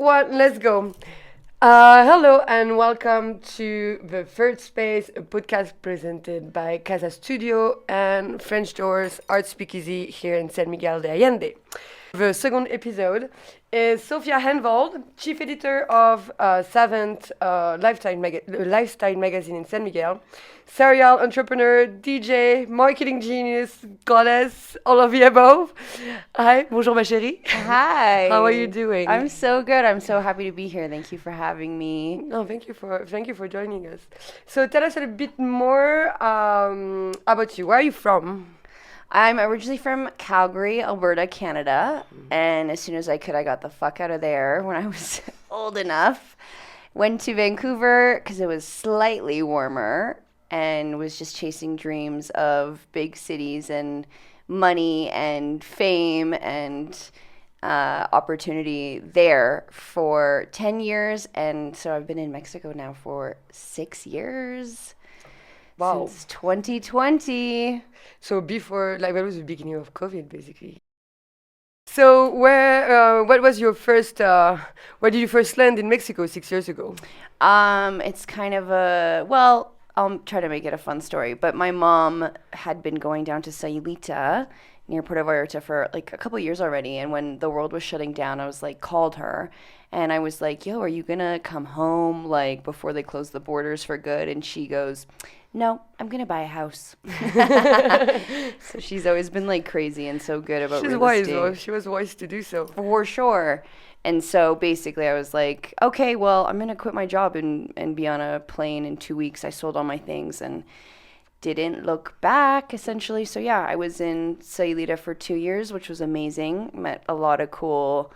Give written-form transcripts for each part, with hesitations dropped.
one, let's go. Hello and welcome to the Third Space, a podcast presented by Casa Studio and French Doors Art Speakeasy here in San Miguel de Allende. The second episode is Sophia Hanvold, chief editor of Savant, lifestyle magazine in San Miguel, serial entrepreneur, DJ, marketing genius, goddess, all of the above. Hi, bonjour ma chérie. Hi. How are you doing? I'm so good. I'm so happy to be here. Thank you for having me. No, thank you for joining us. So tell us a bit more about you. Where are you from? I'm originally from Calgary, Alberta, Canada. And as soon as I could, I got the fuck out of there when I was old enough. Went to Vancouver because it was slightly warmer and was just chasing dreams of big cities and money and fame and opportunity there for 10 years. And so I've been in Mexico now for 6 years. Wow. Since 2020. So before, that was the beginning of COVID, basically. So what was your first, where did you first land in Mexico 6 years ago? It's kind of I'll try to make it a fun story, but my mom had been going down to Sayulita near Puerto Vallarta for like a couple years already, and when the world was shutting down, I was like, called her, and I was like, yo, are you gonna come home like before they close the borders for good? And she goes, no, I'm gonna buy a house. So she's always been like crazy and so good about real estate. Though. She was wise to do so. For sure. And so basically I was like, okay, well, I'm going to quit my job and be on a plane in 2 weeks. I sold all my things and didn't look back, essentially. So yeah, I was in Sayulita for 2 years, which was amazing. Met a lot of cool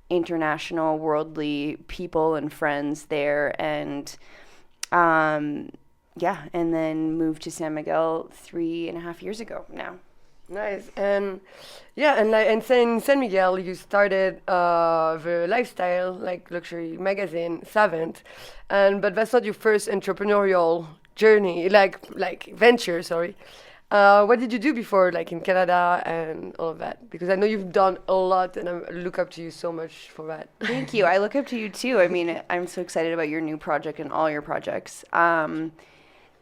international, worldly people and friends there. And yeah, and then moved to San Miguel 3.5 years ago now. Nice. And yeah, and in San Miguel, you started the lifestyle, like luxury magazine, Savant, but that's not your first entrepreneurial journey, like venture, sorry. What did you do before, like in Canada and all of that? Because I know you've done a lot, and I look up to you so much for that. Thank you. I look up to you too. I mean, I'm so excited about your new project and all your projects.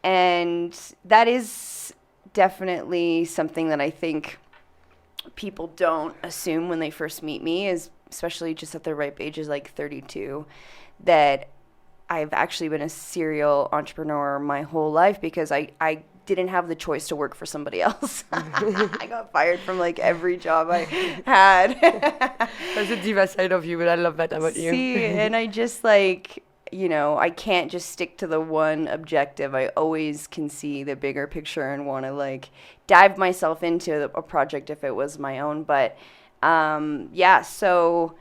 And that is definitely something that I think people don't assume when they first meet me, is especially just at the ripe ages, like 32, that I've actually been a serial entrepreneur my whole life because I didn't have the choice to work for somebody else. I got fired from like every job I had. That's the diva side of you, but I love that about you. See, and I just like, I can't just stick to the one objective. I always can see the bigger picture and want to like dive myself into a project if it was my own. But yeah, so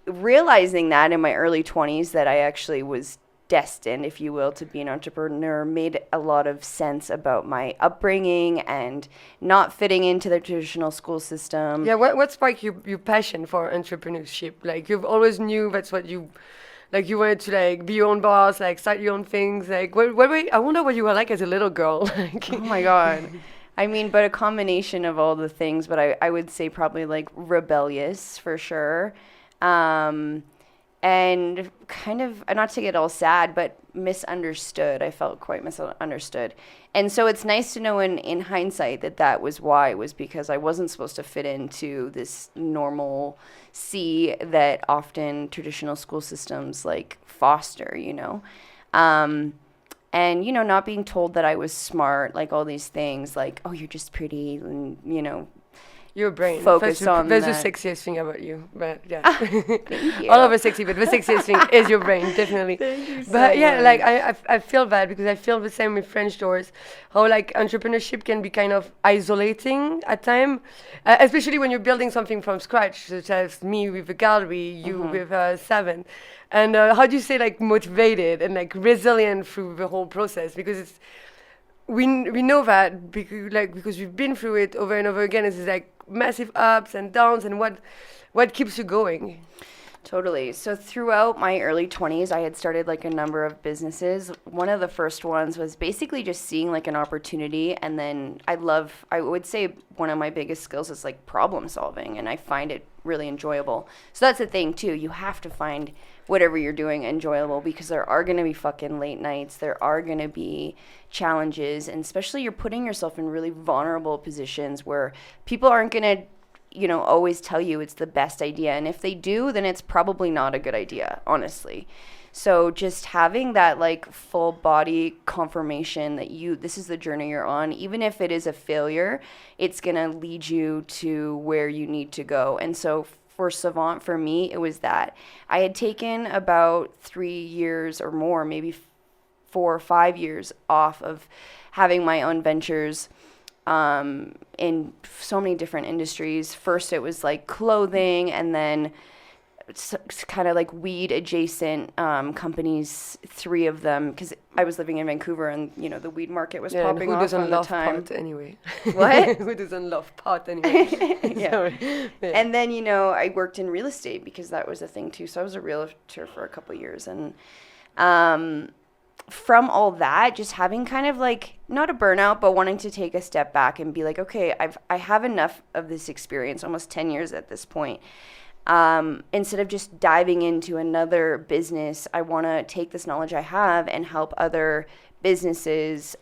realizing that in my early 20s that I actually was destined, if you will, to be an entrepreneur made a lot of sense about my upbringing and not fitting into the traditional school system. Yeah, what sparked your passion for entrepreneurship? Like you've always knew that's what you... Like you wanted to like be your own boss, like start your own things. Like I wonder what you were like as a little girl. Like, oh my God. I mean, but a combination of all the things, but I would say probably like rebellious for sure. And kind of, not to get all sad, but misunderstood. I felt quite misunderstood. And so it's nice to know in hindsight that was why. It was because I wasn't supposed to fit into this normal C that often traditional school systems like foster, and, not being told that I was smart, like all these things, like, oh, you're just pretty, and, your brain. Focus on that's that. the sexiest thing about you. But yeah. Thank you. All of us sexy, but the sexiest thing is your brain, definitely. Thank you so But yeah, much. like I feel bad because I feel the same with French Doors. How like entrepreneurship can be kind of isolating at time, especially when you're building something from scratch, such as me with the gallery, you with Savant. And how do you say like motivated and like resilient through the whole process? Because it's we know that because we've been through it over and over again. It's like massive ups and downs, and what keeps you going? Totally. So throughout my early 20s, I had started like a number of businesses. One of the first ones was basically just seeing like an opportunity. And then I would say one of my biggest skills is like problem solving. And I find it really enjoyable. So that's the thing too. You have to find whatever you're doing enjoyable, because there are going to be fucking late nights. There are going to be challenges. And especially you're putting yourself in really vulnerable positions where people aren't going to always tell you it's the best idea. And if they do, then it's probably not a good idea, honestly. So just having that like full body confirmation that this is the journey you're on, even if it is a failure, it's going to lead you to where you need to go. And so for Savant, for me, it was that I had taken about 3 years or more, maybe 4 or 5 years off of having my own ventures in so many different industries. First, it was like clothing, and then it's kind of like weed adjacent companies, 3 of them, because I was living in Vancouver, and the weed market was popping off all the time. Pot anyway? What? Who doesn't love pot anyway? Yeah. And then I worked in real estate because that was a thing too. So I was a realtor for a couple of years, and from all that, just having kind of like not a burnout, but wanting to take a step back and be like, okay, I have enough of this experience, almost 10 years at this point. Instead of just diving into another business, I want to take this knowledge I have and help other businesses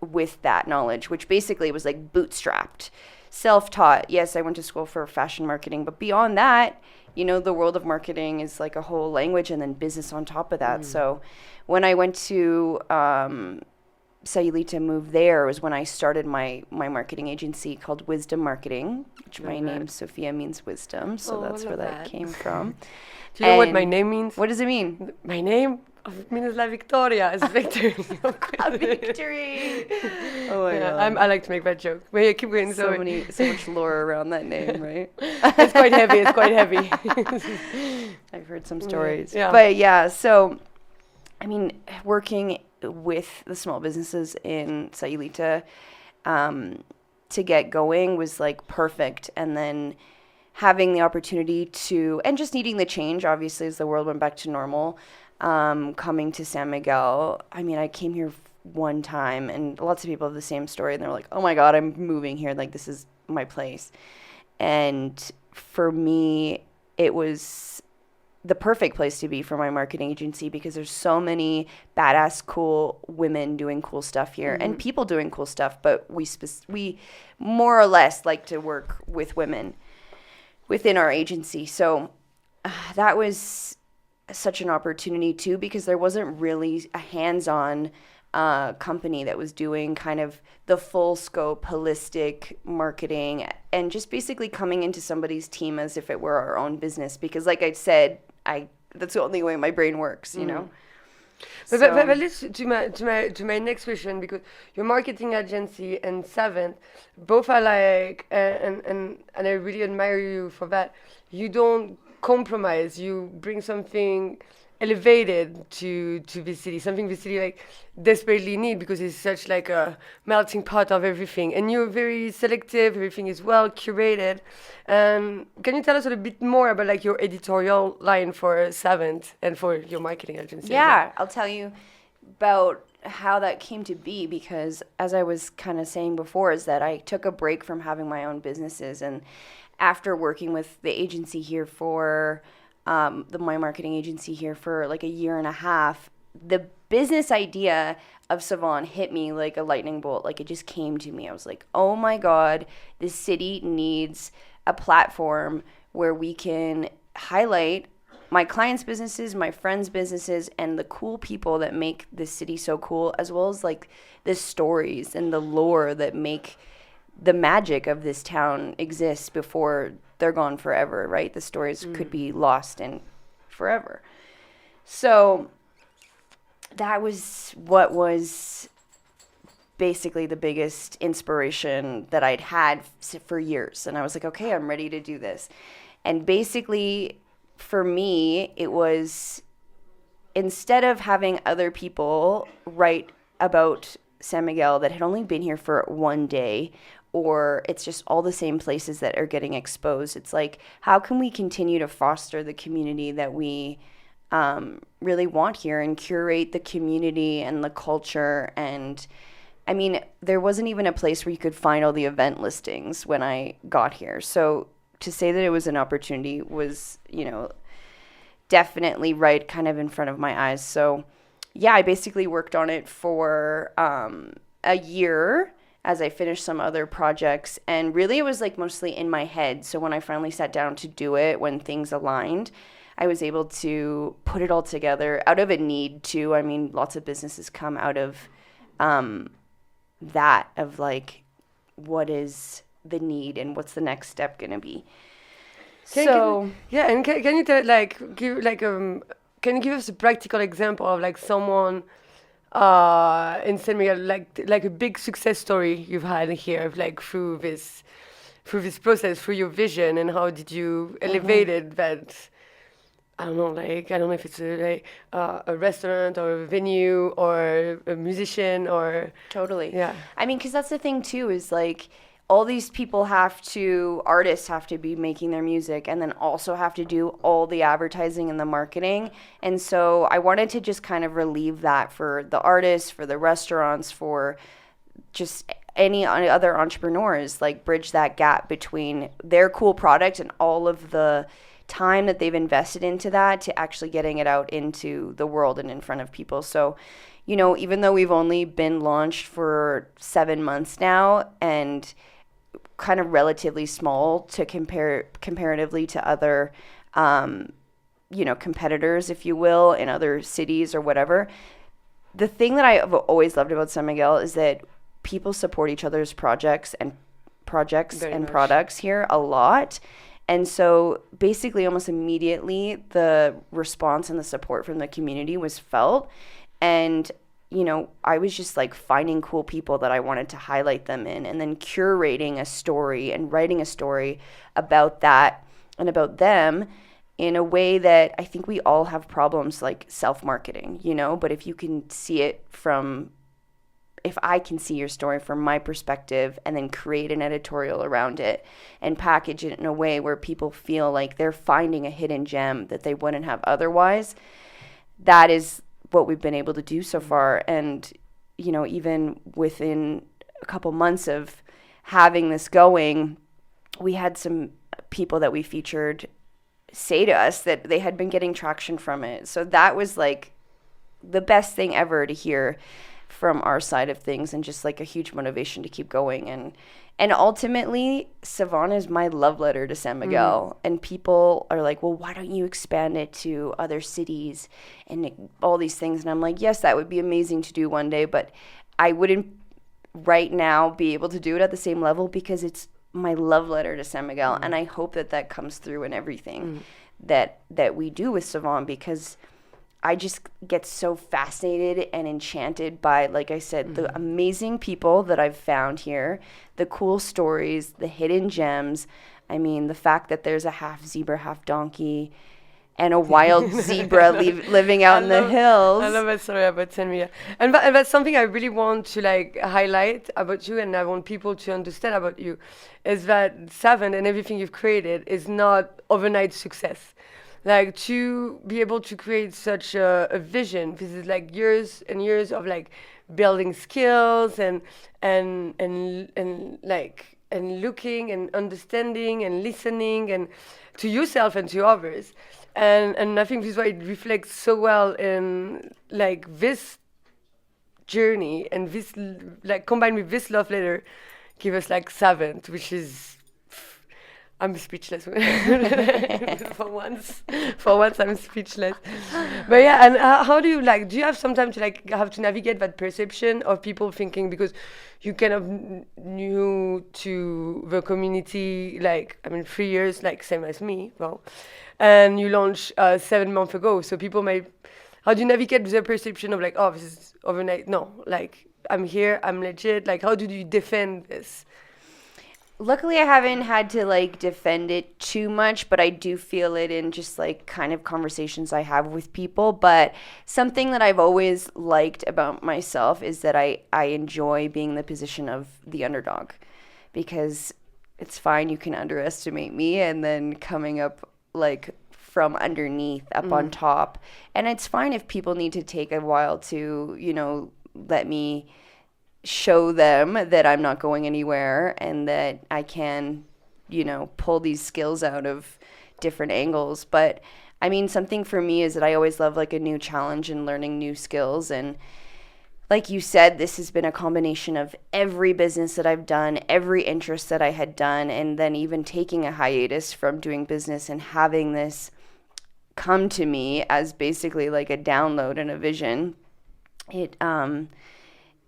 with that knowledge, which basically was like bootstrapped, self-taught. Yes, I went to school for fashion marketing, but beyond that, the world of marketing is like a whole language, and then business on top of that. So when I went to Sayulita, moved there, was when I started my marketing agency called Wisdom Marketing, which my name, Sophia, means wisdom. So that's where that came from. Do you know what my name means? What does it mean? My name means La Victoria. It's victory. Victory. Oh my God. I like to make that joke. But yeah, keep going. So much lore around that name, right? It's quite heavy. I've heard some stories. Yeah. But yeah, so I mean, working with the small businesses in Sayulita to get going was like perfect. And then having the opportunity and just needing the change, obviously, as the world went back to normal, coming to San Miguel. I mean, I came here one time, and lots of people have the same story, and they're like, oh my God, I'm moving here. Like, this is my place. And for me, it was the perfect place to be for my marketing agency, because there's so many badass, cool women doing cool stuff here, and people doing cool stuff. But we more or less like to work with women within our agency. So that was such an opportunity too, because there wasn't really a hands-on company that was doing kind of the full scope, holistic marketing, and just basically coming into somebody's team as if it were our own business. Because like I said, that's the only way my brain works, But let's to my next question, because your marketing agency and Savant both are like, and I really admire you for that. You don't compromise. You bring something elevated to the city, something the city like desperately need, because it's such like a melting pot of everything. And you're very selective. Everything is well curated. Can you tell us a little bit more about like your editorial line for Savant and for your marketing agency? Yeah, I'll tell you about how that came to be, because as I was kind of saying before, is that I took a break from having my own businesses, and after working with the agency here for my marketing agency here for like a year and a half, the business idea of Savant hit me like a lightning bolt. Like, it just came to me. I was like, oh my God, this city needs a platform where we can highlight my clients' businesses, my friends' businesses, and the cool people that make this city so cool, as well as like the stories and the lore that make the magic of this town exist before they're gone forever, right? The stories could be lost in forever. So that was what was basically the biggest inspiration that I'd had for years. And I was like, okay, I'm ready to do this. And basically, for me, it was, instead of having other people write about San Miguel that had only been here for one day, or it's just all the same places that are getting exposed. It's like, how can we continue to foster the community that we really want here and curate the community and the culture? And I mean, there wasn't even a place where you could find all the event listings when I got here. So to say that it was an opportunity was, definitely right kind of in front of my eyes. So yeah, I basically worked on it for a year as I finished some other projects. And really it was like mostly in my head. So when I finally sat down to do it, when things aligned, I was able to put it all together out of a need too. I mean, lots of businesses come out of that, of like, what is the need and what's the next step going to be? Can you tell, can you give us a practical example of like someone in San Miguel, like a big success story you've had here, like through this process, through your vision, and how did you elevate it? That I don't know if it's a restaurant or a venue or a musician or totally. Yeah. I mean, because that's the thing too, is like all these artists have to be making their music and then also have to do all the advertising and the marketing. And so I wanted to just kind of relieve that for the artists, for the restaurants, for just any other entrepreneurs, like bridge that gap between their cool product and all of the time that they've invested into that to actually getting it out into the world and in front of people. So, even though we've only been launched for 7 months now and kind of relatively small to comparatively to other, competitors, if you will, in other cities or whatever. The thing that I've always loved about San Miguel is that people support each other's projects and products here a lot. And so basically almost immediately the response and the support from the community was felt. And I was just like finding cool people that I wanted to highlight them in, and then curating a story and writing a story about that and about them in a way that I think we all have problems like self-marketing, but if I can see your story from my perspective and then create an editorial around it and package it in a way where people feel like they're finding a hidden gem that they wouldn't have otherwise, that is what we've been able to do so far. And even within a couple months of having this going, we had some people that we featured say to us that they had been getting traction from it. So that was like the best thing ever to hear from our side of things, and just like a huge motivation to keep going. And ultimately, Savant is my love letter to San Miguel. And people are like, well, why don't you expand it to other cities and all these things? And I'm like, yes, that would be amazing to do one day, but I wouldn't right now be able to do it at the same level because it's my love letter to San Miguel. And I hope that comes through in everything that we do with Savant, because I just get so fascinated and enchanted by, like I said, the amazing people that I've found here, the cool stories, the hidden gems. I mean, the fact that there's a half zebra, half donkey, and a wild zebra living out in the hills. I love that story about San Miguel. And that's something I really want to like highlight about you, and I want people to understand about you, is that Savant and everything you've created is not overnight success. Like, to be able to create such a vision, this is like years and years of like building skills and looking and understanding and listening and to yourself and to others. And I think this is why it reflects so well in like this journey, and this like combined with this love letter give us like Savant, which is, I'm speechless. For once I'm speechless. But yeah, and how do you do you have sometimes to have to navigate that perception of people thinking, because you kind of new to the community, 3 years, same as me, well, and you launched 7 months ago, so people how do you navigate the perception of oh, this is overnight? No, I'm here, I'm legit. How do you defend this? Luckily, I haven't had to defend it too much, but I do feel it in just kind of conversations I have with people. But something that I've always liked about myself is that I enjoy being in the position of the underdog, because it's fine. You can underestimate me, and then coming up like from underneath up on top. And it's fine if people need to take a while to, let me show them that I'm not going anywhere and that I can, pull these skills out of different angles. But I mean, something for me is that I always love like a new challenge and learning new skills. And like you said, this has been a combination of every business that I've done, every interest that I had done, and then even taking a hiatus from doing business and having this come to me as basically like a download and a vision. It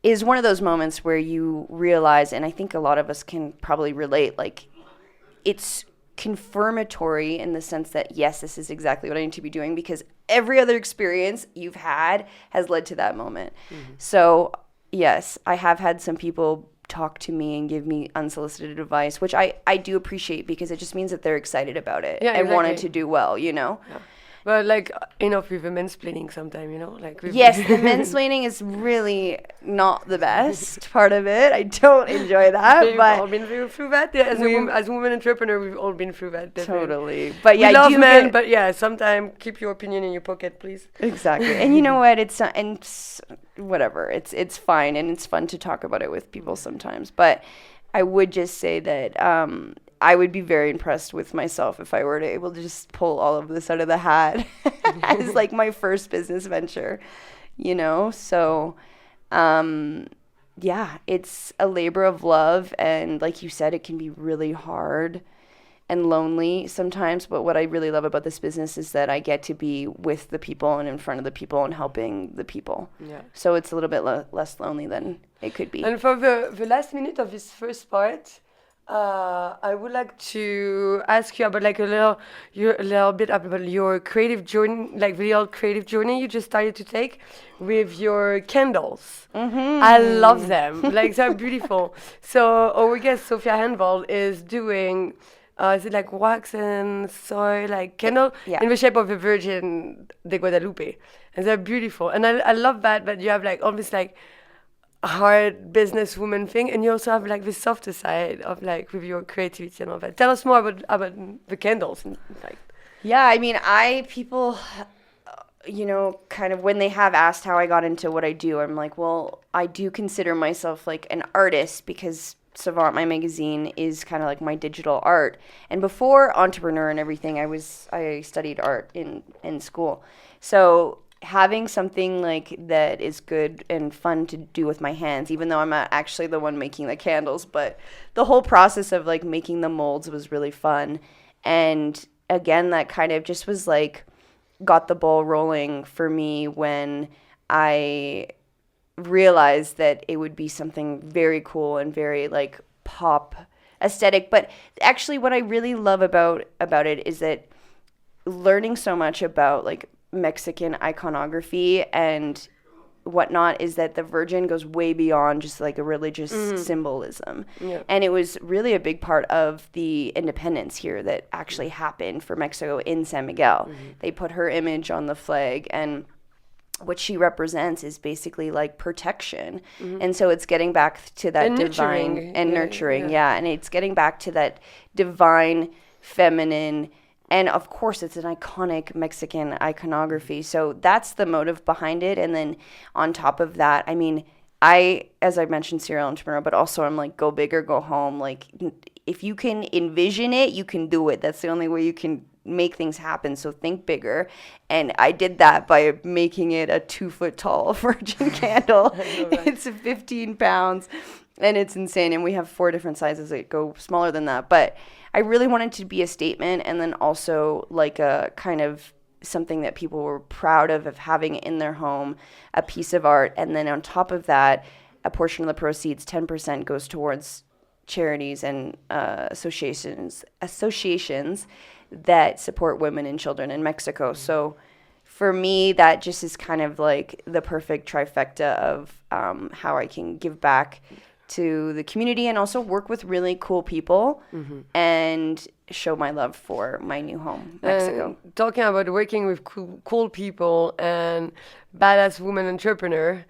is one of those moments where you realize, and I think a lot of us can probably relate, like it's confirmatory in the sense that, yes, this is exactly what I need to be doing, because every other experience you've had has led to that moment. So yes, I have had some people talk to me and give me unsolicited advice, which I do appreciate, because it just means that they're excited about it and wanted to do well, Yeah. But like enough with the mansplaining sometimes, like yes, the mansplaining is really not the best part of it. I don't enjoy that. We've but all been through that. Yeah, as a woman entrepreneur, we've all been through that. Definitely. Totally. But yeah, we love men, but yeah, sometimes keep your opinion in your pocket, please. Exactly. And you know what? It's whatever. It's fine, and it's fun to talk about it with people sometimes. But I would just say that I would be very impressed with myself if I were to able to just pull all of this out of the hat as like my first business venture, So, yeah, it's a labor of love. And like you said, it can be really hard and lonely sometimes. But what I really love about this business is that I get to be with the people and in front of the people and helping the people. Yeah. So it's a little bit less lonely than it could be. And for the last minute of this first part, I would like to ask you about like a little bit about your creative journey, like real creative journey you just started to take with your candles. I love them. Like they're beautiful. So our guest Sophia Hanvold is doing is it like wax and soy, like candle in the shape of the Virgin de Guadalupe, and they're beautiful. And I love that. But you have like almost like hard businesswoman thing, and you also have like the softer side of like with your creativity and all that. Tell us more about the candles and like. Yeah, I mean, people kind of when they have asked how I got into what I do, I'm like, well, I do consider myself like an artist, because Savant, my magazine, is kind of like my digital art. And before entrepreneur and everything, I studied art in school. So having something like that is good and fun to do with my hands, even though I'm not actually the one making the candles, but the whole process of like making the molds was really fun. And again, that kind of just was like got the ball rolling for me when I realized that it would be something very cool and very like pop aesthetic. But actually what I really love about it is that learning so much about like Mexican iconography and whatnot is that the Virgin goes way beyond just like a religious symbolism. Yeah. And it was really a big part of the independence here that actually happened for Mexico in San Miguel. They put her image on the flag, and what she represents is basically like protection. And so it's getting back to that divine and nurturing. Yeah. And it's getting back to that divine feminine. And of course, it's an iconic Mexican iconography. So that's the motive behind it. And then on top of that, I mean, as I mentioned, serial entrepreneur, but also I'm like, go big or go home. Like, if you can envision it, you can do it. That's the only way you can make things happen. So think bigger. And I did that by making it a 2-foot tall Virgin candle. It's 15 pounds and it's insane. And we have 4 different sizes that go smaller than that. But I really wanted to be a statement, and then also like a kind of something that people were proud of having in their home, a piece of art. And then on top of that, a portion of the proceeds, 10%, goes towards charities and associations that support women and children in Mexico. So for me, that just is kind of like the perfect trifecta of how I can give back to the community and also work with really cool people and show my love for my new home, Mexico. Talking about working with cool people and badass woman entrepreneur,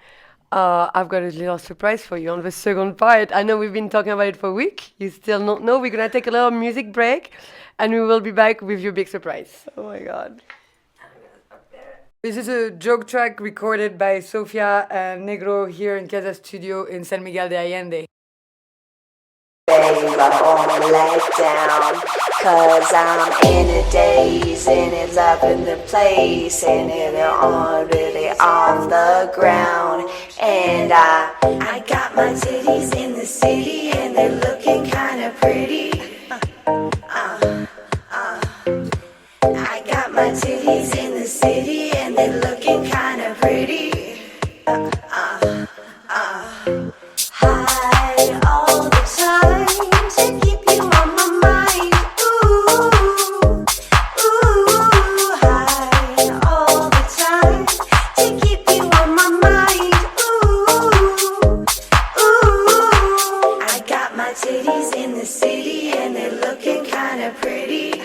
I've got a little surprise for you on the second part. I know we've been talking about it for a week. You still don't know. We're going to take a little music break and we will be back with your big surprise. Oh my God. This is a joke track recorded by Sophia and Negro here in Casa studio in San Miguel de Allende. Babe, I won't let down, 'cause I'm in a daze, in it, loving the place, and it on really off the ground. And I got my titties in the city, and they're looking kinda pretty. I got my titties in the city, and they're looking kinda pretty. High all the time to keep you on my mind. Ooh, high all the time to keep you on my mind. Ooh, I got my titties in the city and they're looking kinda pretty.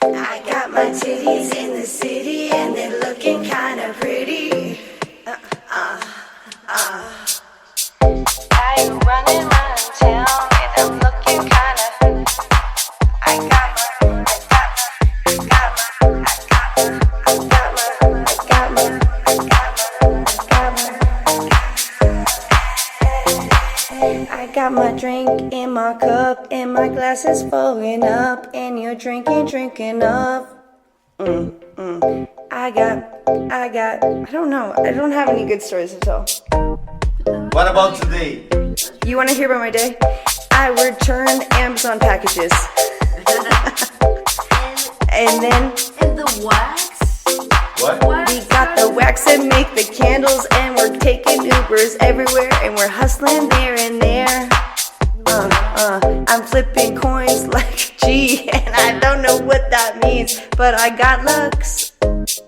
I got my titties in the city and they're looking kinda pretty. I'm running around town and I'm looking kinda. I got my drink in my cup and my glass is filling up and you're drinking up. I don't know. I don't have any good stories to tell. What about today? You want to hear about my day? I return Amazon packages. And then And the wax? What? we got the wax and make the candles and we're taking Ubers everywhere and we're hustling there and there. I'm flipping coins like G and I don't know what that means, but I got Lux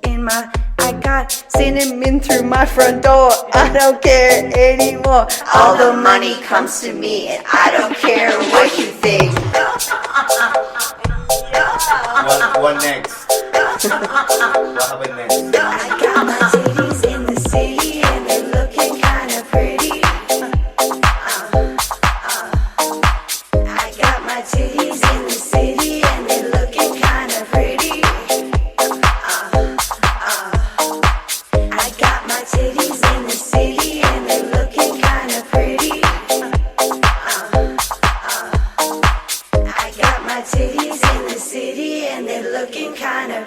in my, I got cinnamon through my front door. I don't care anymore. All the money comes to me and I don't care what you think. What next? What happened next? I got my titties in the city and they're looking kinda pretty. I got my titties in the city and they're looking kinda pretty. I got my titties in the city and they're looking kinda pretty. I got my titties in the city and they're looking kinda.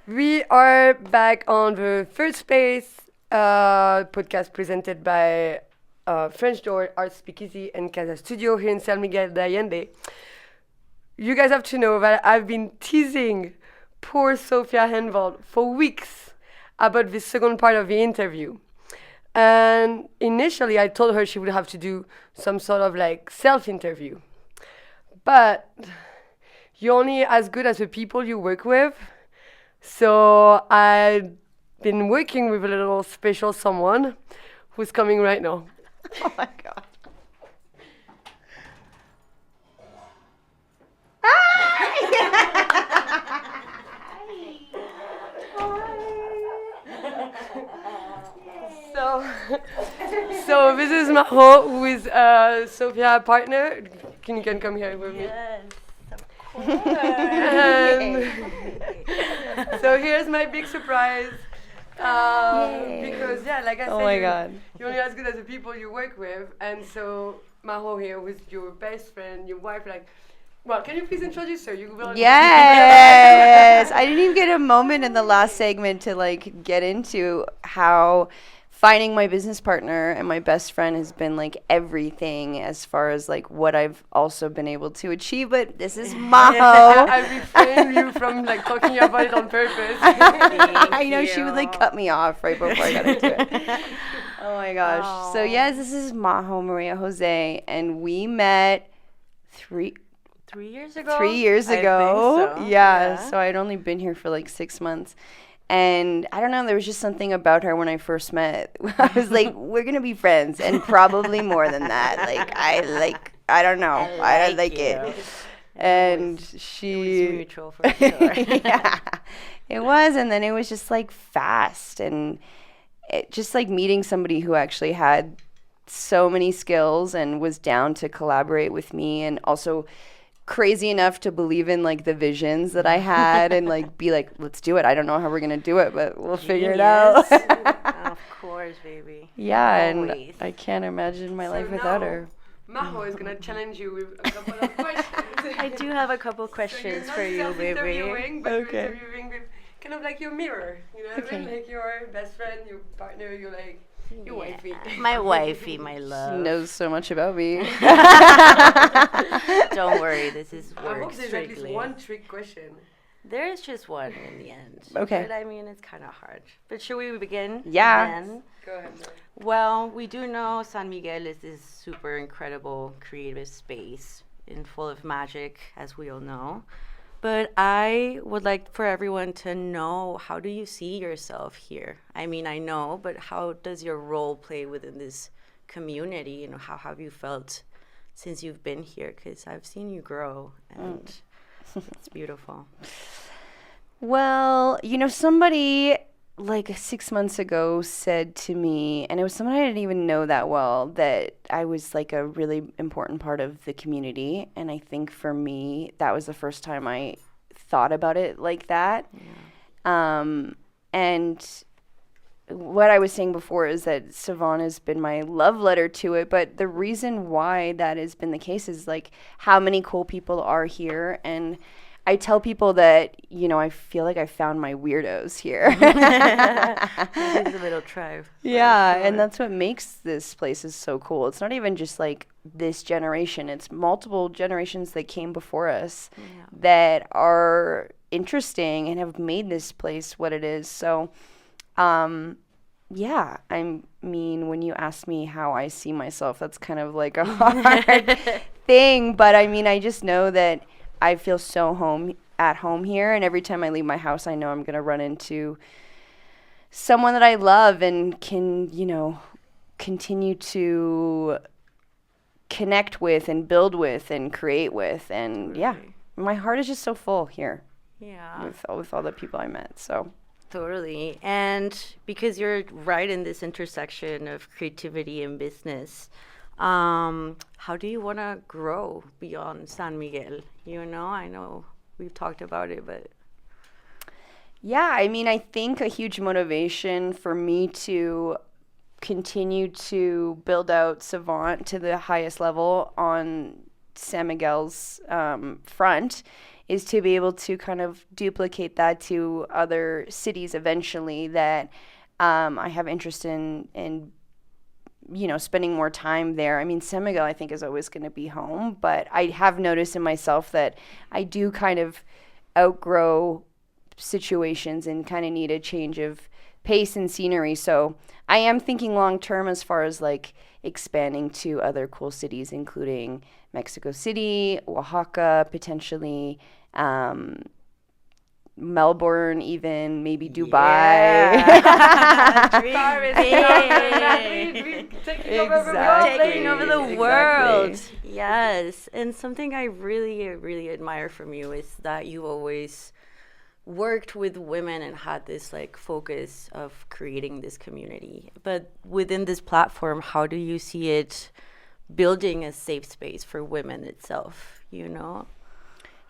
We are back on the Third Space podcast presented by French Door, Art Speakeasy, and Casa Studio here in San Miguel de Allende. You guys have to know that I've been teasing poor Sophia Hanvold for weeks about the second part of the interview. And initially I told her she would have to do some sort of like self-interview. But you're only as good as the people you work with. So I've been working with a little special someone who's coming right now. Oh my God. So this is Maho, who is Sophia's partner. Can come here with me? Yes, of course. And so here's my big surprise. Because like I said, Oh my God. you're only as good as the people you work with, and so Maho here, who's your best friend, your wife, well, can you please introduce her? You will. Yes. I didn't even get a moment in the last segment to like get into how finding my business partner and my best friend has been like everything as far as like what I've also been able to achieve. But this is Maho. I refrained you from like talking about it on purpose. I know she would like cut me off right before I got into it. Oh my gosh. So yes, this is Maho Maria Jose, and we met 3 3 years ago? 3 years I ago. think so. Yeah. So I'd only been here for like 6 months. And I don't know, there was just something about her when I first met. I was like, we're going to be friends, and probably more than that. I don't know. I like it. And It was she... mutual for sure. Yeah. It was, and then it was just like fast, and it just like meeting somebody who actually had so many skills and was down to collaborate with me, and also crazy enough to believe in like the visions that I had and like be like, let's do it. I don't know how we're gonna do it, but we'll figure it out. Of course, baby. Yeah, Always. and I can't imagine my So life without now, her. Majo is gonna challenge you with a couple of questions. I do have a couple So questions you're for not you, baby. self-interviewing, but Okay. you're interviewing with kind of like your mirror. You know what I mean? Okay. Like your best friend, your partner, your like your wifey. My wifey, my She love. knows so much about me. Don't worry, this is I work hope there's at least strictly. one trick question. There is just one in the end. Okay. But I mean, it's kind of hard. But should we begin? Yeah. Then? Go ahead. Mary. Well, we do know San Miguel is this super incredible creative space and full of magic, as we all know. But I would like for everyone to know, how do you see yourself here? I mean, I know, but how does your role play within this community? You know, how have you felt since you've been here? Because I've seen you grow, and it's beautiful. Well, somebody like 6 months ago said to me, and it was someone I didn't even know that well, that I was like a really important part of the community. And I think for me, that was the first time I thought about it like that. And what I was saying before is that Savant has been my love letter to it. But the reason why that has been the case is like how many cool people are here. And I tell people that, I feel like I found my weirdos here. It's a little tribe. Yeah, sure. and that's what makes this place is so cool. It's not even just like this generation. It's multiple generations that came before us that are interesting and have made this place what it is. So, yeah, I mean, when you ask me how I see myself, that's kind of like a hard thing. But I mean, I just know that I feel so at home here, and every time I leave my house, I know I'm going to run into someone that I love and can, continue to connect with and build with and create with. And yeah, my heart is just so full here Yeah. with all the people I met. So Totally. And because you're right in this intersection of creativity and business, how do you want to grow beyond San Miguel? I know we've talked about it, but yeah, I mean, I think a huge motivation for me to continue to build out Savant to the highest level on San Miguel's front is to be able to kind of duplicate that to other cities eventually that I have interest in spending more time there. I mean, San Miguel, I think, is always going to be home, but I have noticed in myself that I do kind of outgrow situations and kind of need a change of pace and scenery. So I am thinking long term as far as like expanding to other cool cities, including Mexico City, Oaxaca, potentially, Melbourne, even maybe Dubai. Taking over the Exactly. world. taking over the Exactly. world. Yes. And something I really, really admire from you is that you always worked with women and had this like focus of creating this community. But within this platform, how do you see it building a safe space for women itself,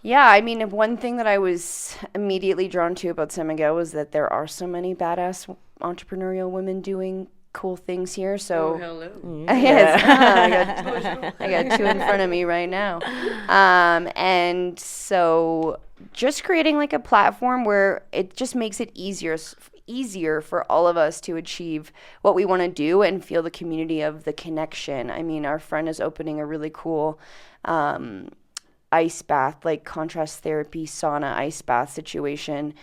Yeah, I mean, one thing that I was immediately drawn to about San Miguel was that there are so many badass entrepreneurial women doing cool things here. So hello. yes, I got two in front of me right now. And so just creating like a platform where it just makes it easier for all of us to achieve what we want to do and feel the community of the connection. I mean, our friend is opening a really cool ice bath, like contrast therapy, sauna, ice bath situation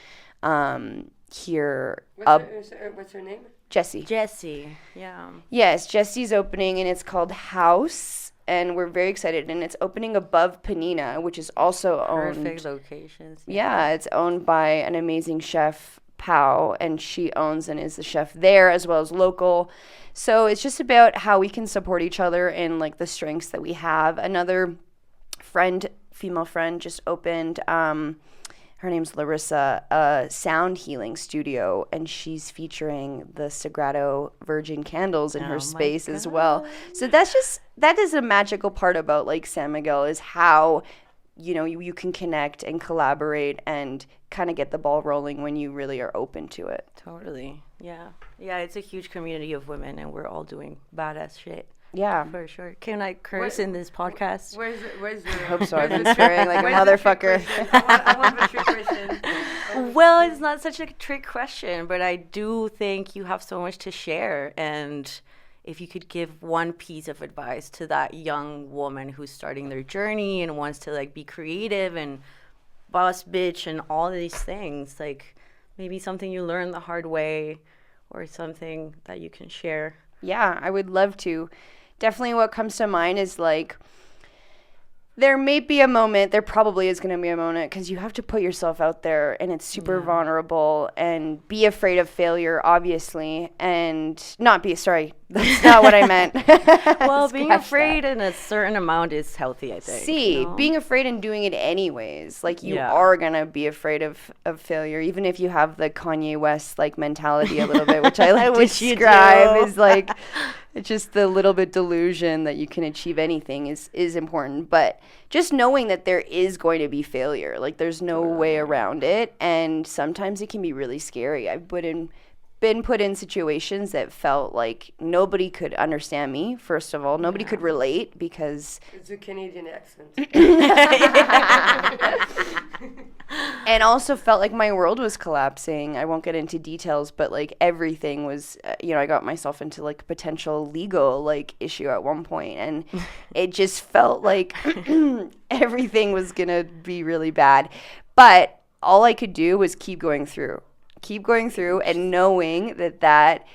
here. What's her name? Jessie. Jessie, yeah. Yes, Jessie's opening, and it's called House, and we're very excited. And it's opening above Panina, which is also Perfect owned. locations. Yeah, it's owned by an amazing chef, Pau, and she owns and is the chef there as well as local. So it's just about how we can support each other and like the strengths that we have. Another female friend, just opened her name's Larissa, a sound healing studio, and she's featuring the Sagrado Virgin candles in her space as well. So that is a magical part about like San Miguel, is how, you know, you can connect and collaborate and kind of get the ball rolling when you really are open to it. Totally. Yeah. Yeah, it's a huge community of women, and we're all doing badass shit. Yeah. For sure. Can I curse in this podcast? Where's your... I hope so. I've been swearing like a motherfucker. I want the trick question. Well, it's not such a trick question, but I do think you have so much to share. And if you could give one piece of advice to that young woman who's starting their journey and wants to like be creative and boss bitch and all these things, like maybe something you learned the hard way or something that you can share. Yeah, I would love to. Definitely what comes to mind is like, there may be a moment, there probably is going to be a moment, because you have to put yourself out there, and it's super vulnerable, and be afraid of failure, obviously, and that's not what I meant. Well, being afraid in a certain amount is healthy, I think. See, being afraid and doing it anyways, like you are going to be afraid of failure, even if you have the Kanye West like mentality a little bit, which I like to describe is like, it's just the little bit delusion that you can achieve anything is important. But just knowing that there is going to be failure, like there's no way around it. And sometimes it can be really scary. I've been put in situations that felt like nobody could understand me, first of all. Nobody could relate because... It's a Canadian accent. And also felt like my world was collapsing. I won't get into details, but like everything was, I got myself into like potential legal like issue at one point, and it just felt like everything was going to be really bad. But all I could do was keep going through and knowing that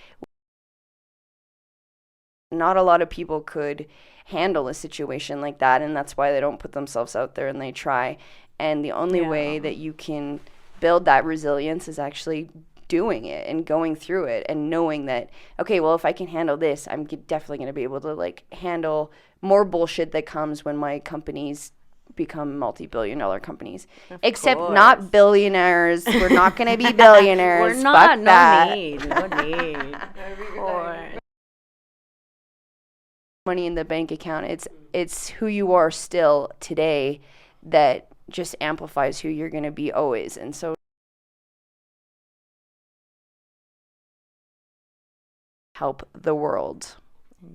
not a lot of people could handle a situation like that, and that's why they don't put themselves out there and they try. And the only way that you can build that resilience is actually doing it and going through it and knowing that, okay, well, if I can handle this, I'm definitely going to be able to like handle more bullshit that comes when my companies become multi-billion-dollar companies. Except not billionaires. We're not going to be billionaires. We're not. Fuck that. No need. Money in the bank account. It's who you are still today that just amplifies who you're going to be always. And so help the world.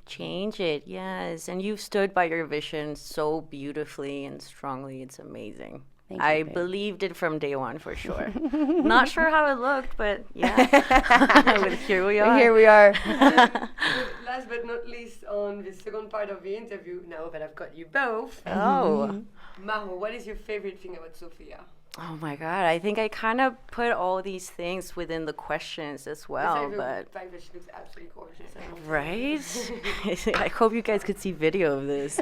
Change it, yes. And you've stood by your vision so beautifully and strongly. It's amazing. I believed it from day one, for sure. Not sure how it looked, but yeah. Here we are. Last but not least, on the second part of the interview, now that I've got you both. Oh. Majo, what is your favorite thing about Sophia? Oh my God, I think I kind of put all these things within the questions as well, but... The fact that she looks absolutely gorgeous. Right? I hope you guys could see video of this.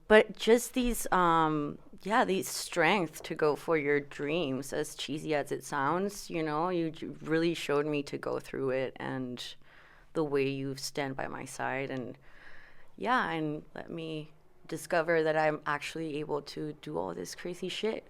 But just these, these strength to go for your dreams, as cheesy as it sounds, you really showed me to go through it, and the way you stand by my side, and let me discover that I'm actually able to do all this crazy shit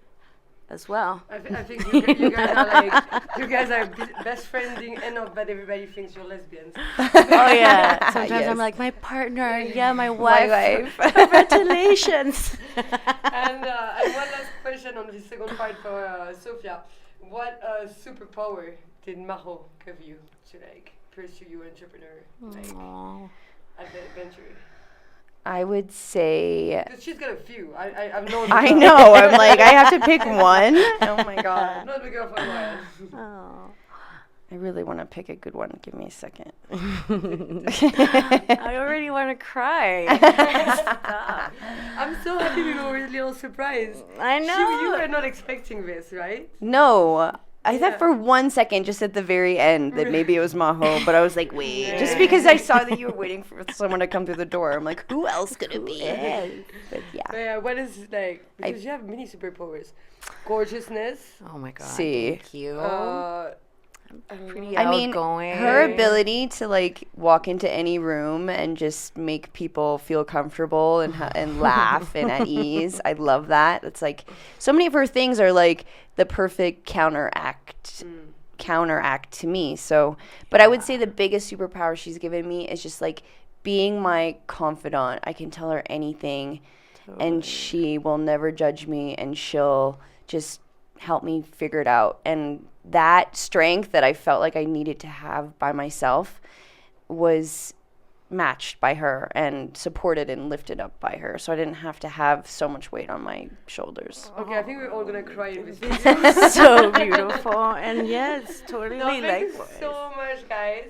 as well. I think you guys are best friending enough that everybody thinks you're lesbians. Oh yeah. Sometimes I'm like, my partner, my wife. Congratulations. And one last question on the second part for Sophia. What superpower did Majo give you to pursue your entrepreneur adventure? I would say... Because she's got a few. I've known. I know. I'm like, I have to pick one. Oh my God. I'm not the girl for a while. Oh. I really want to pick a good one. Give me a second. I already want to cry. I'm so happy we were a little surprised. I know. You were not expecting this, right? No. I thought for 1 second, just at the very end, that maybe it was Majo, but I was like, wait. Just because I saw that you were waiting for someone to come through the door, I'm like, who else could it be? But yeah. What is because you have many superpowers. Gorgeousness. Oh my God. See. Thank you. pretty I mean, outgoing. her ability to like walk into any room and just make people feel comfortable and laugh and at ease. I love that. It's like so many of her things are like the perfect counteract to me. So, but I would say the biggest superpower she's given me is just like being my confidant. I can tell her anything and she will never judge me and she'll just help me figure it out. And that strength that I felt like I needed to have by myself was matched by her and supported and lifted up by her. So I didn't have to have so much weight on my shoulders. Okay, I think we're all gonna cry in this video. So beautiful. And yes, totally No, thank you likewise. so much, guys.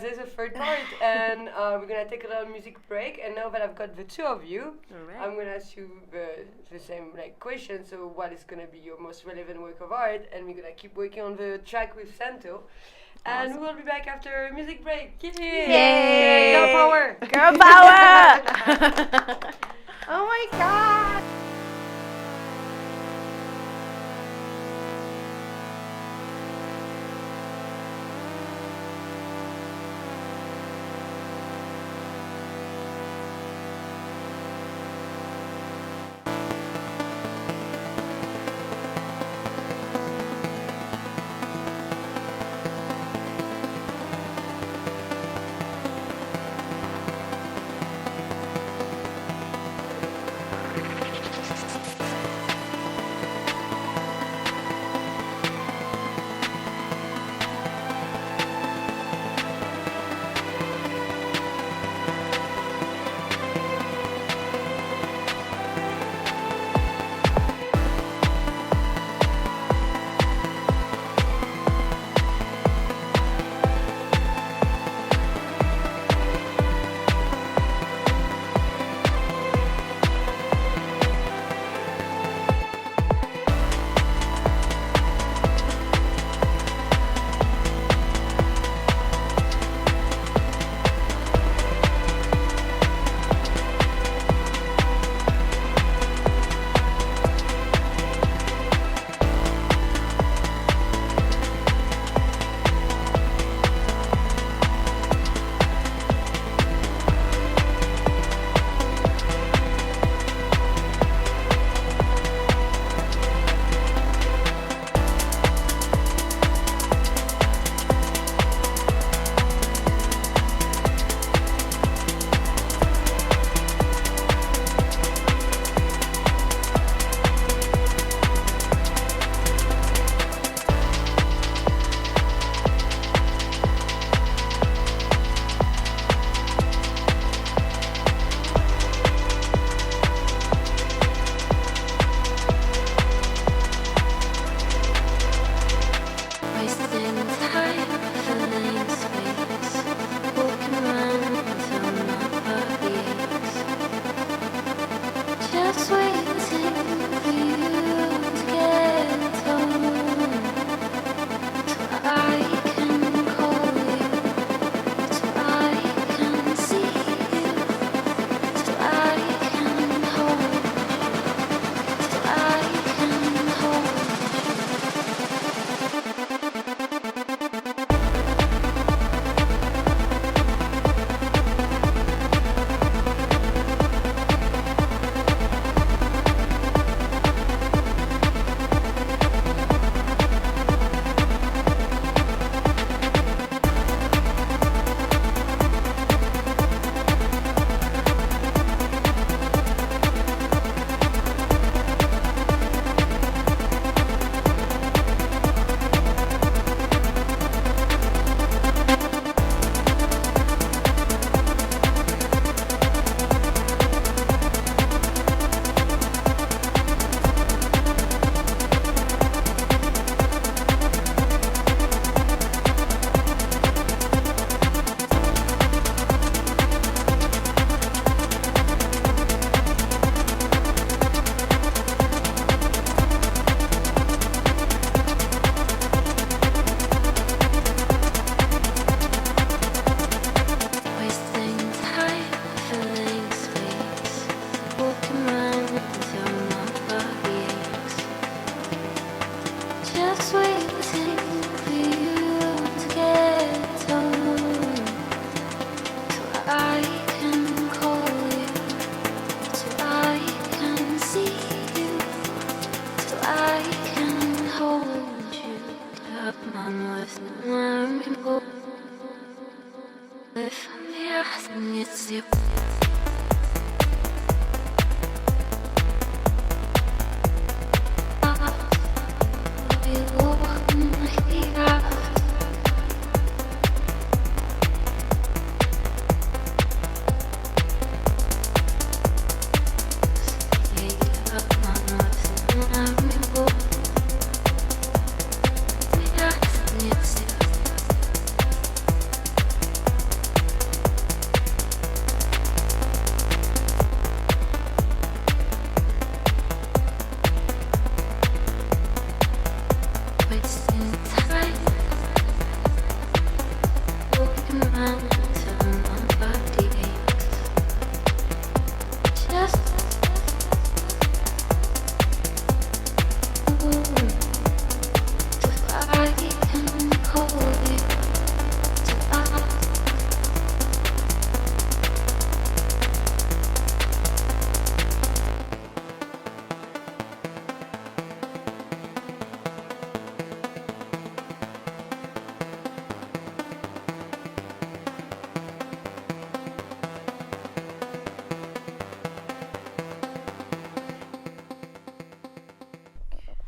There's a third part, and we're gonna take a little music break. And now that I've got the two of you, Alright. I'm gonna ask you the same like question. So, what is gonna be your most relevant work of art? And we're gonna keep working on the track with Santo. And we will be back after a music break. Yay! Yay! Girl power! Girl power! Oh my God!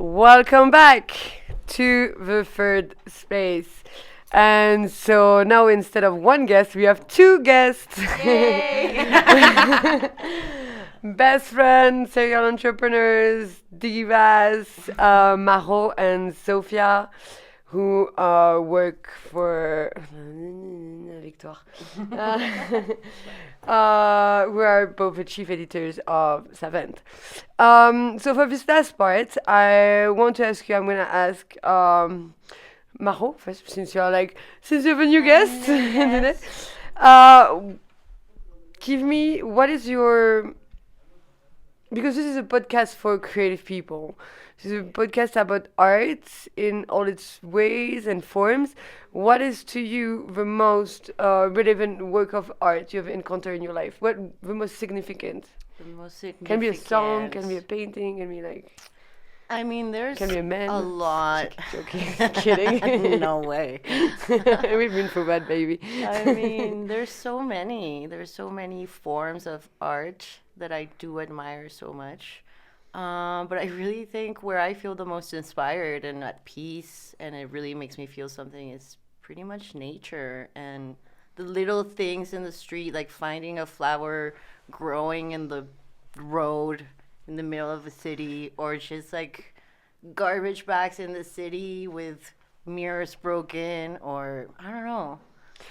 Welcome back to the third space. And so now instead of one guest, we have two guests. Best friends, serial entrepreneurs, divas, Maro and Sophia, who work for Victoire. Who are both the chief editors of Savant. So for this last part, I want to ask you, I'm going to ask Maro first, since you're the new guest. Give me, what is your, because this is a podcast for creative people. This is a podcast about art in all its ways and forms. What is to you the most relevant work of art you have encountered in your life? What the most significant? The most significant. Can be a song, can be a painting, can be I mean, there's can be a man. a lot. Joking, kidding. No way. We've been through that, baby. I mean, there's so many. There's so many forms of art that I do admire so much. But I really think where I feel the most inspired and at peace, and it really makes me feel something, is pretty much nature and the little things in the street, like finding a flower growing in the road in the middle of a city, or just like garbage bags in the city with mirrors broken, or I don't know.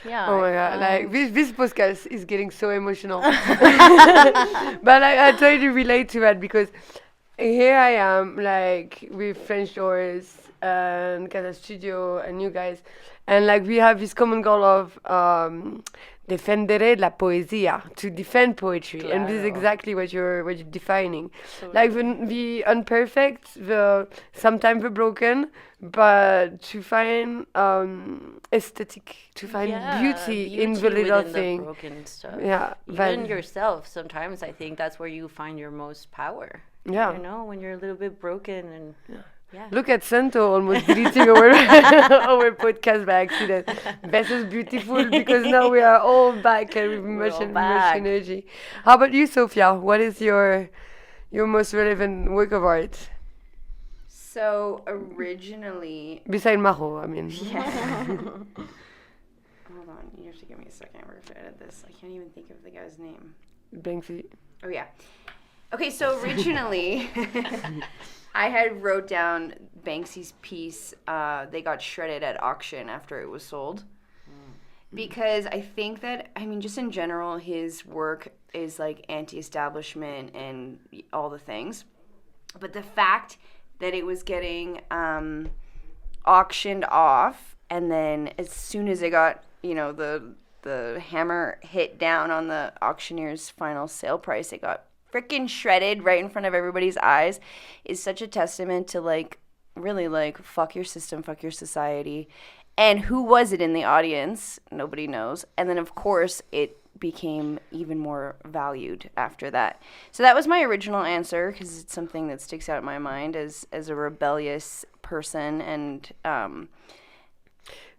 Yeah. Oh my god! This podcast is getting so emotional, but I totally relate to that because here I am, with French Doors and Casa Studio and you guys, and we have this common goal of defendere la poesia, to defend poetry, and this is exactly what you're defining, the unperfect, sometimes the broken, but to find aesthetic, to find beauty in the little thing. The broken stuff. Yeah, even yourself. Sometimes I think that's where you find your most power. Yeah, when you're a little bit broken and. Yeah. Look at Santo almost deleting our podcast by accident. This is beautiful because now we are all back and with much energy. How about you, Sophia? What is your most relevant work of art? So originally, beside Maro, I mean. Yeah. Hold on, you have to give me a second. We're gonna edit this. I can't even think of the guy's name. Banksy. Oh yeah. Okay, so originally. I had wrote down Banksy's piece. They got shredded at auction after it was sold. Because I think that, just in general, his work is anti-establishment and all the things. But the fact that it was getting auctioned off, and then as soon as it got, the hammer hit down on the auctioneer's final sale price, it got freaking shredded right in front of everybody's eyes, is such a testament to really fuck your system, fuck your society. And who was it in the audience? Nobody knows. And then of course it became even more valued after that. So that was my original answer, because it's something that sticks out in my mind as a rebellious person. And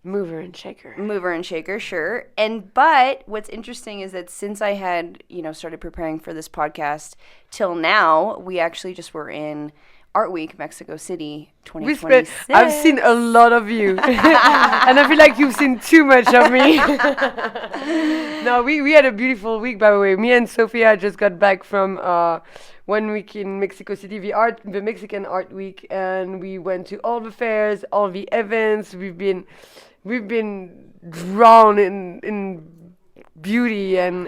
Mover and shaker. Mover and shaker, sure. But what's interesting is that since I had, started preparing for this podcast till now, we actually just were in Art Week, Mexico City, 2026. I've seen a lot of you, and I feel like you've seen too much of me. No, we had a beautiful week, by the way. Me and Sophia just got back from 1 week in Mexico City, the Mexican Art Week, and we went to all the fairs, all the events. We've been drowned in beauty and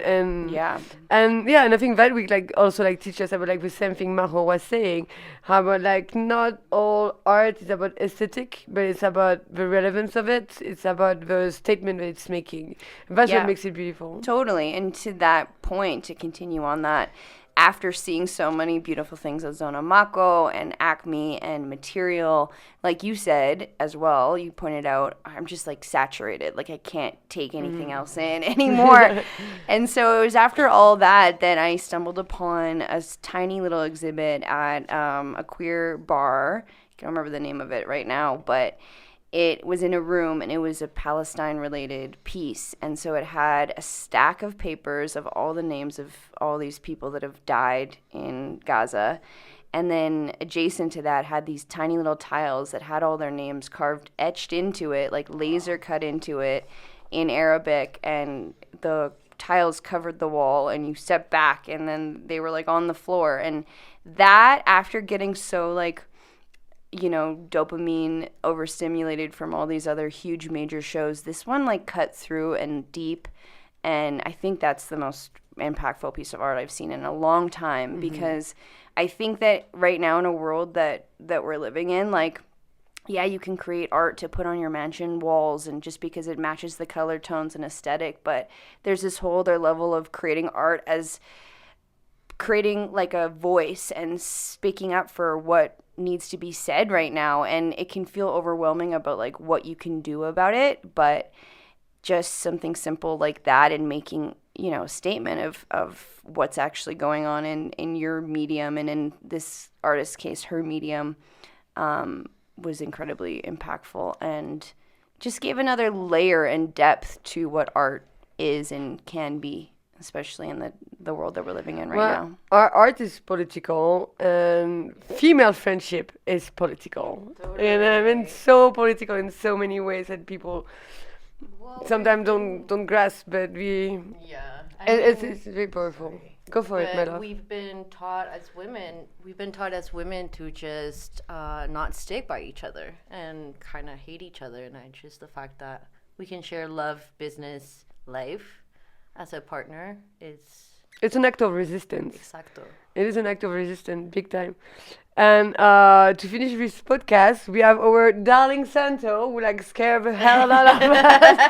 I think that week also teach us about the same thing Majo was saying, how about not all art is about aesthetic, but it's about the relevance of it. It's about the statement that it's making. That's what makes it beautiful. Totally. And to that point, to continue on that, after seeing so many beautiful things at Zona Mako and Acme and Material, like you said as well, you pointed out, I'm just saturated. I can't take anything else in anymore. And so it was after all that I stumbled upon a tiny little exhibit at a queer bar. I can't remember the name of it right now, but it was in a room, and it was a Palestine-related piece. And so it had a stack of papers of all the names of all these people that have died in Gaza. And then adjacent to that had these tiny little tiles that had all their names etched into it, laser cut into it in Arabic. And the tiles covered the wall, and you stepped back, and then they were, on the floor. And that, after getting so, dopamine overstimulated from all these other huge major shows, this one cut through and deep, and I think that's the most impactful piece of art I've seen in a long time, because I think that right now in a world that we're living in, you can create art to put on your mansion walls and just because it matches the color tones and aesthetic, but there's this whole other level of creating art as creating a voice and speaking up for what needs to be said right now, and it can feel overwhelming about what you can do about it, but just something simple like that and making a statement of what's actually going on in your medium, and in this artist's case her medium, was incredibly impactful and just gave another layer and depth to what art is and can be, especially in the world that we're living in right now. Our art is political, and female friendship is political. Totally. And so political in so many ways that people sometimes don't grasp, but it's very powerful. Go for it, Mela. We've been taught as women to just not stick by each other and kind of hate each other, and just the fact that we can share love, business, life as a partner, it's an act of resistance. Exacto. It is an act of resistance, big time. And to finish this podcast, we have our darling Santo, who scared the hell out of us.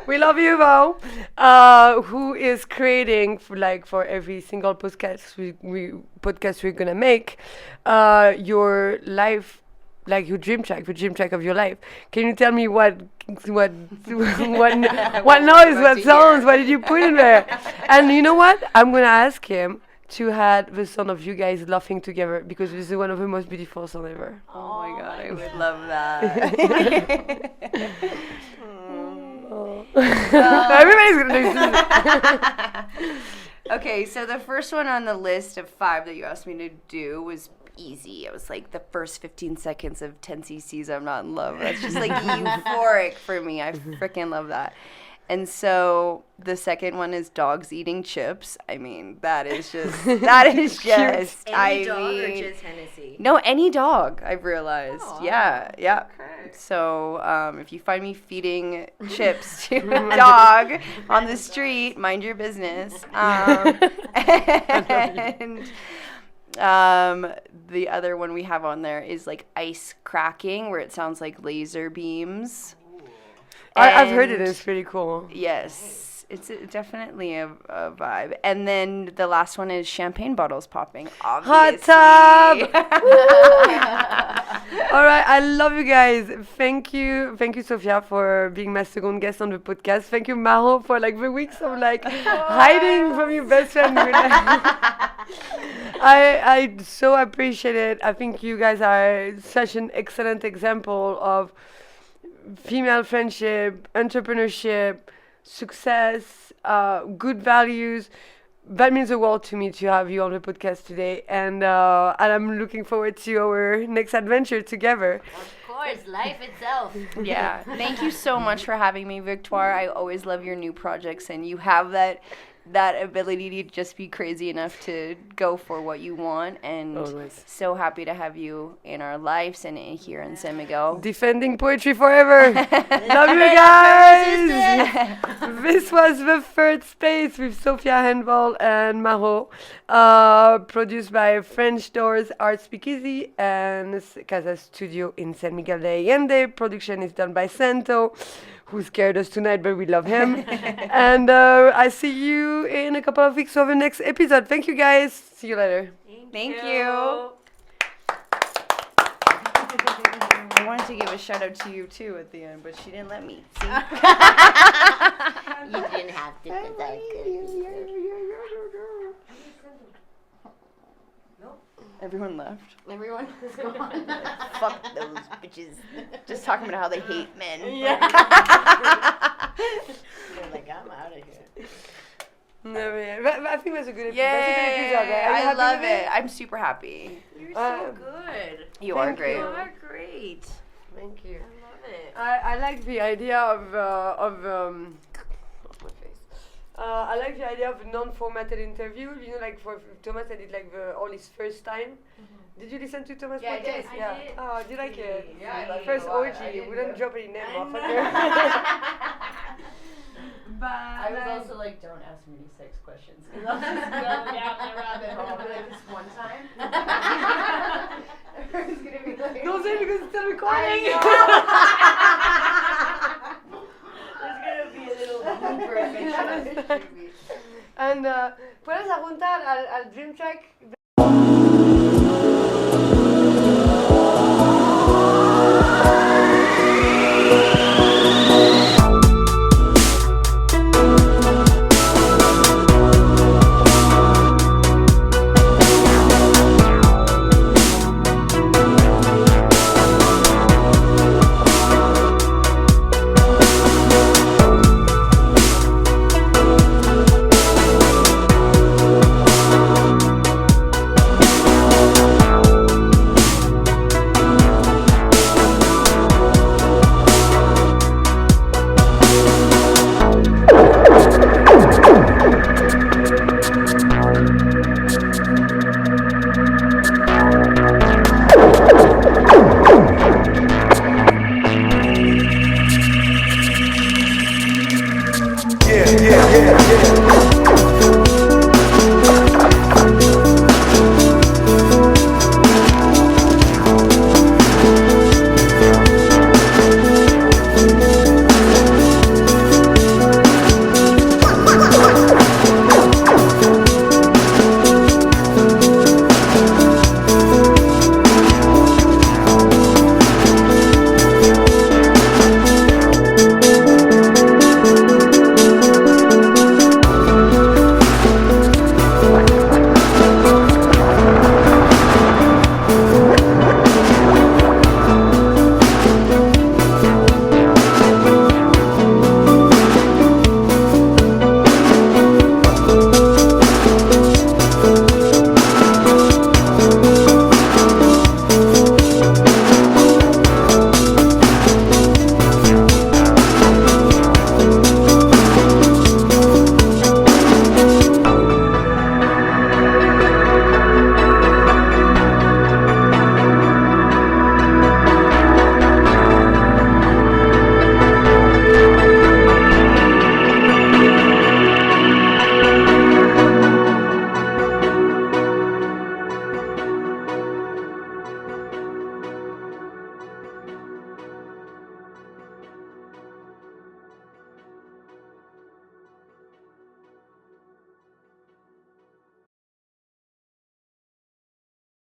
We love you, though. Who is creating for every single podcast we're gonna make, your life. Your dream track, the dream track of your life. Can you tell me what noise, what sounds, what did you put in there? And you know what? I'm gonna ask him to add the sound of you guys laughing together, because this is one of the most beautiful sounds ever. Oh my god, I would love that. Everybody's gonna do this. Okay, so the first one on the list of 5 that you asked me to do was easy. It was the first 15 seconds of 10cc's I'm Not in Love. That's just euphoric for me. I freaking love that. And so the second one is Dogs Eating Chips. I mean, that is just any dog or just Hennessy? No, any dog, I've realized. Oh, yeah. Okay. So if you find me feeding chips to a dog on the street, mind your business. And the other one we have on there is ice cracking, where it sounds like laser beams. I've heard it. It's pretty cool. Yes, it's definitely a vibe. And then the last one is champagne bottles popping. Obviously. Hot tub. All right, I love you guys. Thank you, Sophia, for being my second guest on the podcast. Thank you, Majo, for the weeks of hiding from your best friend. I so appreciate it. I think you guys are such an excellent example of female friendship, entrepreneurship, success, good values. That means the world to me to have you on the podcast today, and I'm looking forward to our next adventure together. Of course, life itself. Yeah. Thank you so much for having me, Victoire. I always love your new projects, and you have that ability to just be crazy enough to go for what you want, and Always. so happy to have you in our lives and here in San Miguel. Defending poetry forever. Love you guys. This was The Third Space with Sophia Hanvold and Maro, produced by French Doors Art Speakeasy and Casa Studio in San Miguel de Allende. Production is done by Santo, who scared us tonight, but we love him. And I see you in a couple of weeks for the next episode. Thank you, guys. See you later. Thank you. I wanted to give a shout out to you too at the end, but she didn't let me. See? You didn't have to, because I could. Everyone left. Everyone is gone. Fuck those bitches. Just talking about how they hate men. They're like, I'm out of here. No, yeah. But I think it was a good episode. Yay! That's a good episode, right? Are you I happy love with it. I'm super happy. You're so good. You are Thank great. You are great. Thank you. I love it. I like the idea of my face. I like the idea of a non-formatted interview. You know, like for Thomas, I did like all his first time. Did you listen to Thomas' Yeah, I podcast? did. Yeah. I did. Oh, did you like it? Yeah, I liked First it a lot. OG. I didn't We don't know. drop any name, I know. motherfucker. I was also like, don't ask me any sex questions. Because I'll just go down the rabbit hole. Like this one time. Everyone's going to be like, Don't say it because it's still recording. There's going to be a little blooper eventually. And puedes apuntar al Dream Track.